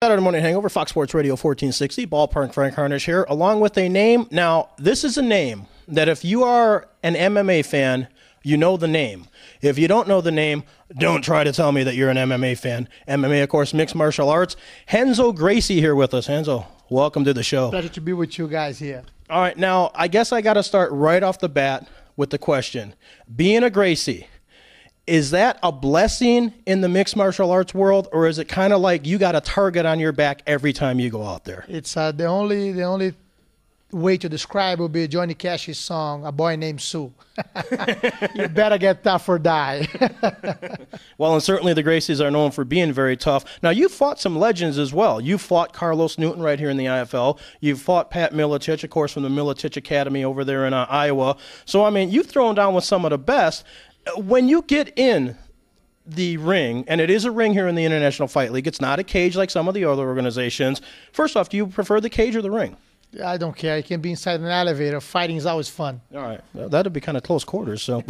Saturday Morning Hangover, Fox Sports Radio 1460, Ballpark Frank Harnish here, along with a name. Now, this is a name that if you are an MMA fan, you know the name. If you don't know the name, don't try to tell me that you're an MMA fan. MMA, of course, mixed martial arts. Renzo Gracie here with us. Renzo, welcome to the show. Pleasure to be with you guys here. All right, now, I guess I got to start right off the bat with the question. Being a Gracie, is that a blessing in the mixed martial arts world, or is it kind of like you got a target on your back every time you go out there? It's the only way to describe would be Johnny Cash's song, A Boy Named Sue. You better get tough or die. Well, and certainly the Gracies are known for being very tough. Now, you fought some legends as well. You fought Carlos Newton right here in the IFL. You've fought Pat Miletich, of course, from the Miletich Academy over there in Iowa. So, I mean, you've thrown down with some of the best. When you get in the ring, and it is a ring here in the International Fight League, it's not a cage like some of the other organizations. First off, do you prefer the cage or the ring? I don't care. I can be inside an elevator. Fighting is always fun. All right. Well, that'd be kind of close quarters. So,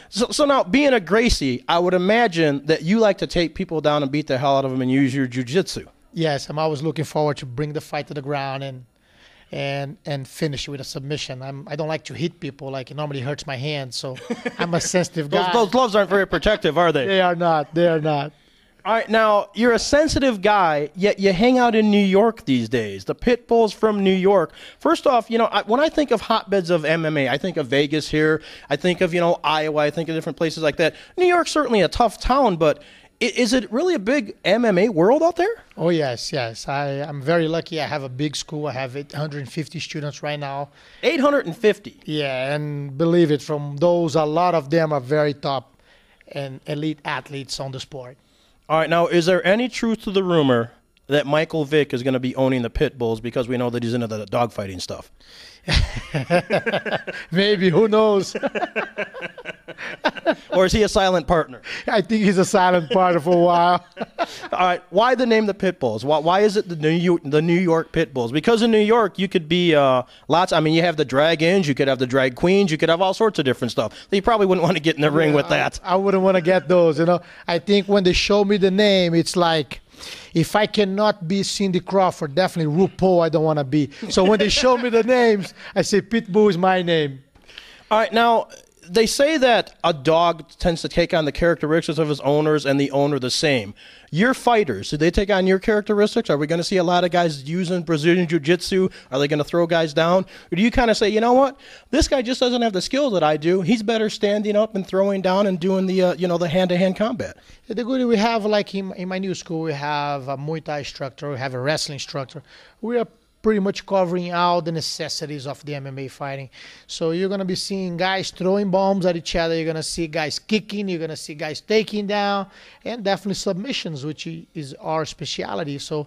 so now, being a Gracie, I would imagine that you like to take people down and beat the hell out of them and use your jiu-jitsu. Yes, I'm always looking forward to bring the fight to the ground and finish with a submission. I don't like to hit people. Like, it normally hurts my hands, so I'm a sensitive guy. Those gloves aren't very protective, are they? They are not. They are not. All right, now, you're a sensitive guy, yet you hang out in New York these days. The pit bulls from New York. First off, when I think of hotbeds of MMA, I think of Vegas here. I think of, Iowa. I think of different places like that. New York's certainly a tough town, but is it really a big MMA world out there? Oh, yes. I'm very lucky. I have a big school. I have 850 students right now. 850? Yeah, and believe it, from those, a lot of them are very top and elite athletes on the sport. All right, now, is there any truth to the rumor that Michael Vick is going to be owning the pit bulls because we know that he's into the dogfighting stuff? Maybe, who knows? Or is he a silent partner? I think he's a silent partner for a while. All right, why the name the pit bulls? Why is it the New York pit bulls? Because in New York, you could be lots. I mean, you have the drag-ins, you could have the drag queens, you could have all sorts of different stuff. You probably wouldn't want to get in the ring with that. I wouldn't want to get those. I think when they show me the name, it's like, if I cannot be Cindy Crawford, definitely RuPaul I don't want to be. So when they show me the names, I say Pitbull is my name. All right, now, they say that a dog tends to take on the characteristics of his owners and the owner the same. Your fighters, do they take on your characteristics? Are we going to see a lot of guys using Brazilian Jiu-Jitsu? Are they going to throw guys down? Or do you kind of say, you know what? This guy just doesn't have the skills that I do. He's better standing up and throwing down and doing the hand-to-hand combat. The good we have, like in my new school, we have a Muay Thai instructor, we have a wrestling instructor. We are pretty much covering all the necessities of the MMA fighting. So you're going to be seeing guys throwing bombs at each other. You're going to see guys kicking. You're going to see guys taking down. And definitely submissions, which is our specialty. So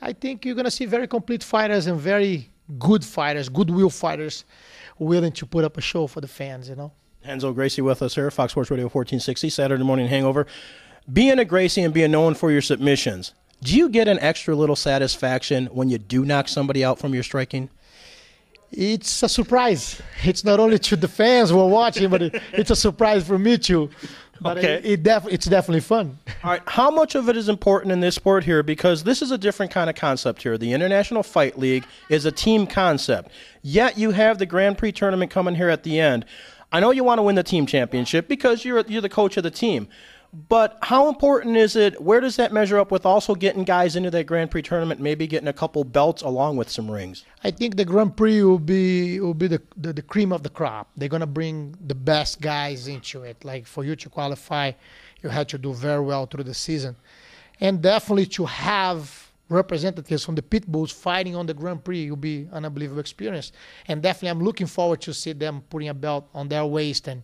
I think you're going to see very complete fighters and very good fighters, goodwill fighters, willing to put up a show for the fans, Renzo Gracie with us here, Fox Sports Radio 1460, Saturday Morning Hangover. Being a Gracie and being known for your submissions, do you get an extra little satisfaction when you do knock somebody out from your striking? It's a surprise. It's not only to the fans who are watching, but it's a surprise for me too. But okay. It's definitely fun. All right. How much of it is important in this sport here? Because this is a different kind of concept here. The International Fight League is a team concept. Yet you have the Grand Prix tournament coming here at the end. I know you want to win the team championship because you're the coach of the team. But how important is it? Where does that measure up with also getting guys into that Grand Prix tournament, maybe getting a couple belts along with some rings? I think the Grand Prix will be the cream of the crop. They're going to bring the best guys into it. Like, for you to qualify, you had to do very well through the season. And definitely to have representatives from the pit bulls fighting on the Grand Prix will be an unbelievable experience. And definitely I'm looking forward to see them putting a belt on their waist and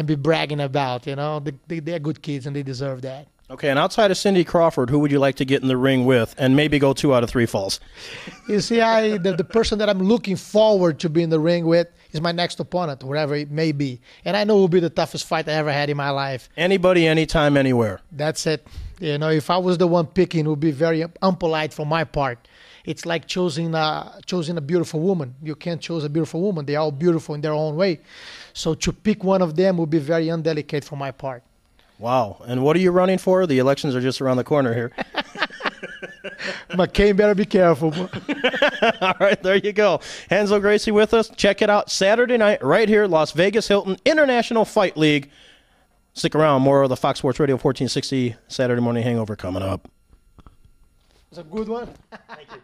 be bragging about, they're good kids and they deserve that. Okay, and outside of Cindy Crawford, who would you like to get in the ring with and maybe go 2 out of 3 falls? You see, the person that I'm looking forward to be in the ring with is my next opponent, wherever it may be. And I know it will be the toughest fight I ever had in my life. Anybody, anytime, anywhere. That's it. If I was the one picking, it would be very unpolite from my part. It's like choosing a beautiful woman. You can't choose a beautiful woman. They're all beautiful in their own way. So to pick one of them would be very indelicate for my part. Wow. And what are you running for? The elections are just around the corner here. McCain better be careful. All right, there you go. Renzo Gracie with us. Check it out Saturday night right here, Las Vegas Hilton International Fight League. Stick around. More of the Fox Sports Radio 1460 Saturday Morning Hangover coming up. It's a good one. Thank you.